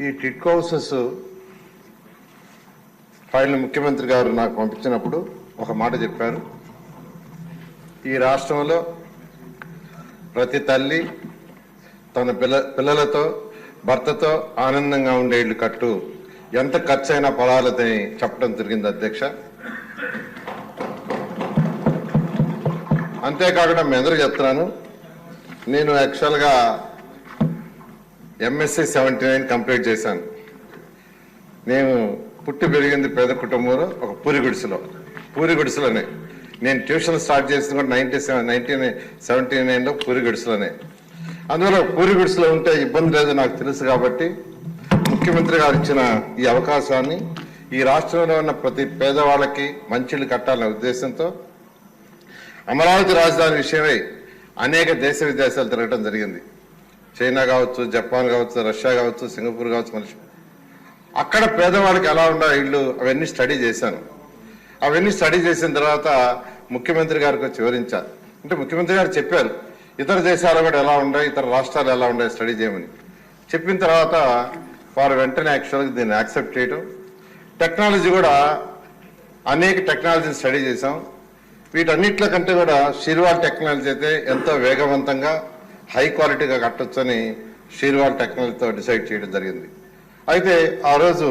ఈ TIDCO houses file ముఖ్యమంత్రి గారు నాకు పంపించినప్పుడు ఒక మాట చెప్పారు. ఈ రాష్ట్రంలో ప్రతి తల్లి తన పిల్లలతో భర్తతో ఆనందంగా ఉండే ఇల్లు కట్టు, ఎంత ఖర్చైనా పడాలని చెప్పడం జరిగింది అధ్యక్ష. అంతేకాకుండా మీ అందరూ చెప్తున్నాను, నేను యాక్చువల్గా MSc 79 కంప్లీట్ చేశాను. నేను పుట్టి పెరిగింది పేద కుటుంబంలో ఒక పూరి గుడిసెలోనే. నేను ట్యూషన్ స్టార్ట్ చేసింది కూడా 1979లో పూరి గుడిసెలోనే. అందువల్ల పూరి గుడిసెలో ఉంటే ఇబ్బంది లేదు నాకు తెలుసు కాబట్టి ముఖ్యమంత్రి గారు ఇచ్చిన ఈ అవకాశాన్ని ఈ రాష్ట్రంలో ఉన్న ప్రతి పేదవాళ్ళకి మంచిళ్ళు కట్టాలనే ఉద్దేశంతో అమరావతి రాజధాని విషయమై అనేక దేశ విదేశాలు తిరగడం జరిగింది. చైనా కావచ్చు, జపాన్ కావచ్చు, రష్యా కావచ్చు, సింగపూర్ కావచ్చు, మలేషియా. అక్కడ పేదవాళ్ళకి ఎలా ఉండాలి ఇళ్ళు అవన్నీ స్టడీ చేశాను. అవన్నీ స్టడీ చేసిన తర్వాత ముఖ్యమంత్రి గారికి వచ్చి వివరించారు. అంటే ముఖ్యమంత్రి గారు చెప్పారు ఇతర దేశాలు కూడా ఎలా ఉన్నాయి, ఇతర రాష్ట్రాలు ఎలా ఉన్నాయి స్టడీ చేయమని చెప్పిన తర్వాత వారు వెంటనే యాక్చువల్గా దీన్ని యాక్సెప్ట్ చేయడం. టెక్నాలజీ కూడా అనేక టెక్నాలజీని స్టడీ చేశాం. వీటన్నిటిలో కంటే కూడా షీర్వాల్ టెక్నాలజీ అయితే ఎంతో వేగవంతంగా హై క్వాలిటీగా కట్టొచ్చని షీర్వాల్ టెక్నాలజీతో డిసైడ్ చేయడం జరిగింది. అయితే ఆ రోజు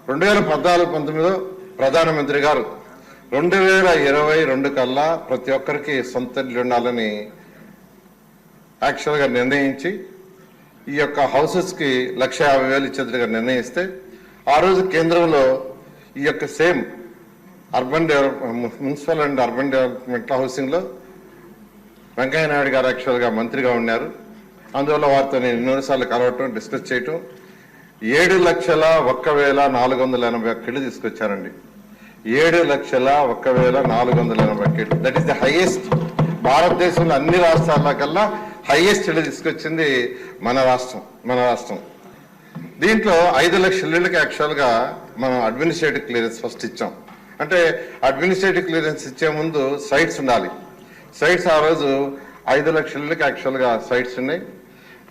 2014-19లో ప్రధానమంత్రి గారు 2022 కల్లా ప్రతి ఒక్కరికి సొంత ఇల్లు ఉండాలని యాక్చువల్గా నిర్ణయించి ఈ యొక్క హౌసెస్కి 1,50,000 ఇచ్చేట్టుగా నిర్ణయిస్తే ఆ రోజు కేంద్రంలో ఈ యొక్క same municipal and urban development హౌసింగ్లో వెంకయ్య నాయుడు గారు యాక్చువల్గా మంత్రిగా ఉన్నారు. అందువల్ల వారితో నేను ఎన్నోసార్లు కలవటం, డిస్కస్ చేయటం 7,01,481 ఇళ్ళు తీసుకొచ్చారండి. 7,01,481 ఇళ్ళు. దట్ ఈస్ ది హైయెస్ట్ భారతదేశంలో అన్ని రాష్ట్రాల కల్లా హైయెస్ట్ ఇళ్ళు తీసుకొచ్చింది మన రాష్ట్రం. దీంట్లో 5 లక్షల ఇళ్ళకి యాక్చువల్గా మనం అడ్మినిస్ట్రేటివ్ క్లియరెన్స్ ఫస్ట్ ఇచ్చాం. అంటే అడ్మినిస్ట్రేటివ్ క్లియరెన్స్ ఇచ్చే ముందు సైట్స్ ఉండాలి. సైట్స్ ఆ రోజు 5 లక్షల ఇళ్ళకి యాక్చువల్గా సైట్స్ ఉన్నాయి.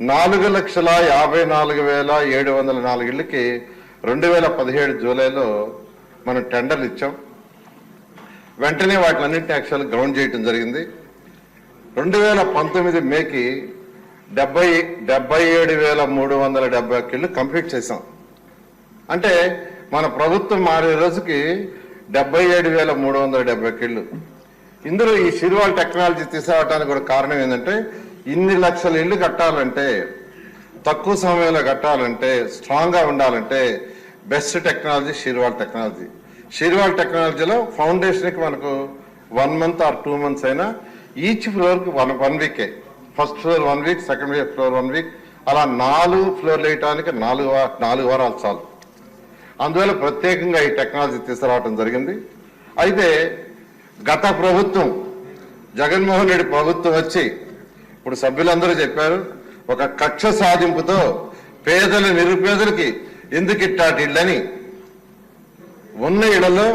4,54,704 ఇళ్ళకి 2017 జూలైలో మనం టెండర్లు ఇచ్చాం. వెంటనే వాటిలన్నింటినీ యాక్చువల్గా గ్రౌండ్ చేయడం జరిగింది. 2019 మేకి 77,371 ఇళ్ళు కంప్లీట్ చేసాం. అంటే మన ప్రభుత్వం మారే రోజుకి 77,371 ఇళ్ళు. ఇందులో ఈ షీర్వాల్ టెక్నాలజీ తీసుకురావడానికి కూడా కారణం ఏంటంటే ఇన్ని లక్షల ఇళ్ళు కట్టాలంటే, తక్కువ సమయంలో కట్టాలంటే, స్ట్రాంగ్గా ఉండాలంటే బెస్ట్ టెక్నాలజీ షీర్వాల్ టెక్నాలజీలో ఫౌండేషన్కి మనకు 1 month or 2 months అయినా ఈచ్ ఫ్లోర్కి 1 వీకే. First floor 1 week, second floor 1 week, అలా 4 ఫ్లోర్లు వేయటానికి 4 వారాలు చాలు. అందువల్ల ప్రత్యేకంగా ఈ టెక్నాలజీ తీసుకురావడం జరిగింది. అయితే గత ప్రభుత్వం జగన్మోహన్ రెడ్డి ప్రభుత్వం వచ్చి ఇప్పుడు సభ్యులందరూ చెప్పారు, ఒక కక్ష సాధింపుతో నిరుపేదలకి ఎందుకు ఇట్టాటి ఇళ్ళని ఉన్న ఇళ్లలో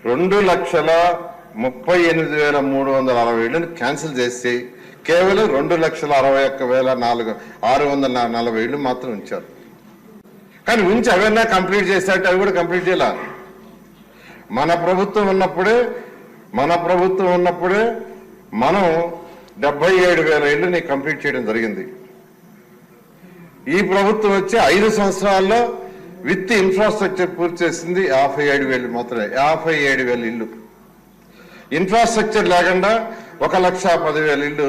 2,38,340 ఇళ్లను క్యాన్సిల్ చేసి కేవలం 2,61,640 ఇళ్లు మాత్రం ఉంచారు. కానీ ఉంచి అవన్నీ కంప్లీట్ చేసేట్టు అవి కూడా కంప్లీట్ చేయాల. మన ప్రభుత్వం ఉన్నప్పుడే మనం 77,000 ఇళ్ళని కంప్లీట్ చేయడం జరిగింది. ఈ ప్రభుత్వం వచ్చి 5 సంవత్సరాల్లో విత్ ఇన్ఫ్రాస్ట్రక్చర్ పూర్తి చేసింది 57,000 మాత్రమే. 57,000 ఇళ్ళు. ఇన్ఫ్రాస్ట్రక్చర్ లేకుండా 1,10,000 ఇళ్ళు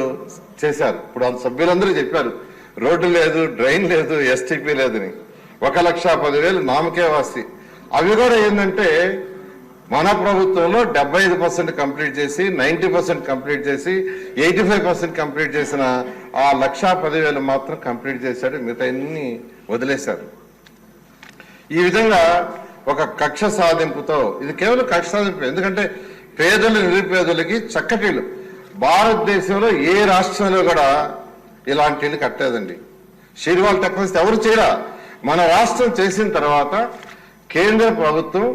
చేశారు. ఇప్పుడు ఆ సభ్యులందరూ చెప్పారు రోడ్డు లేదు, డ్రైన్ లేదు, ఎస్టీపీ లేదని. 1,10,000 నామకే వాసి. అవి కూడా ఏంటంటే మన ప్రభుత్వంలో 75% కంప్లీట్ చేసి, 90% కంప్లీట్ చేసి, 85% కంప్లీట్ చేసిన ఆ 1,10,000 మాత్రం కంప్లీట్ చేశాడు. మిగతా అన్ని వదిలేశారు. ఈ విధంగా ఒక కక్ష సాధింపుతో, ఇది కేవలం కక్ష సాధింపు. ఎందుకంటే నిరుపేదలకి చక్కటి ఇళ్ళు భారతదేశంలో ఏ రాష్ట్రంలో కూడా ఇలాంటి ఇళ్ళు కట్టేదండి. షీర్వాల్ టెక్నాలజీ ఎవరు చేయరా. మన రాష్ట్రం చేసిన తర్వాత కేంద్ర ప్రభుత్వం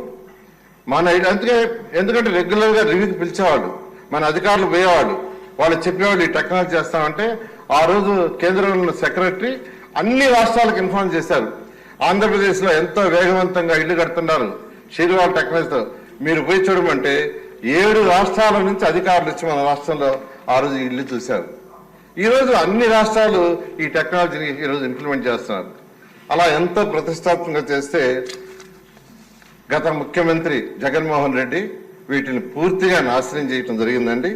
ఎందుకంటే రెగ్యులర్గా రివ్యూకి పిలిచేవాళ్ళు, మన అధికారులు పోయేవాళ్ళు, వాళ్ళు చెప్పేవాళ్ళు ఈ టెక్నాలజీ చేస్తామంటే ఆ రోజు కేంద్రంలో ఉన్న సెక్రటరీ అన్ని రాష్ట్రాలకు ఇన్ఫార్మ్ చేశారు. ఆంధ్రప్రదేశ్లో ఎంతో వేగవంతంగా ఇల్లు కడుతున్నారు షీర్వాల్ టెక్నాలజీతో. మీరు పోయి చూడమంటే 7 రాష్ట్రాల నుంచి అధికారులు వచ్చి మన రాష్ట్రంలో ఆ రోజు ఇల్లు చూశారు. ఈరోజు అన్ని రాష్ట్రాలు ఈ టెక్నాలజీని ఈరోజు ఇంప్లిమెంట్ చేస్తున్నారు. అలా ఎంతో ప్రతిష్టాత్మకంగా చేస్తే గత ముఖ్యమంత్రి జగన్మోహన్ రెడ్డి వీటిని పూర్తిగా నాశనం చేయటం జరిగిందండి.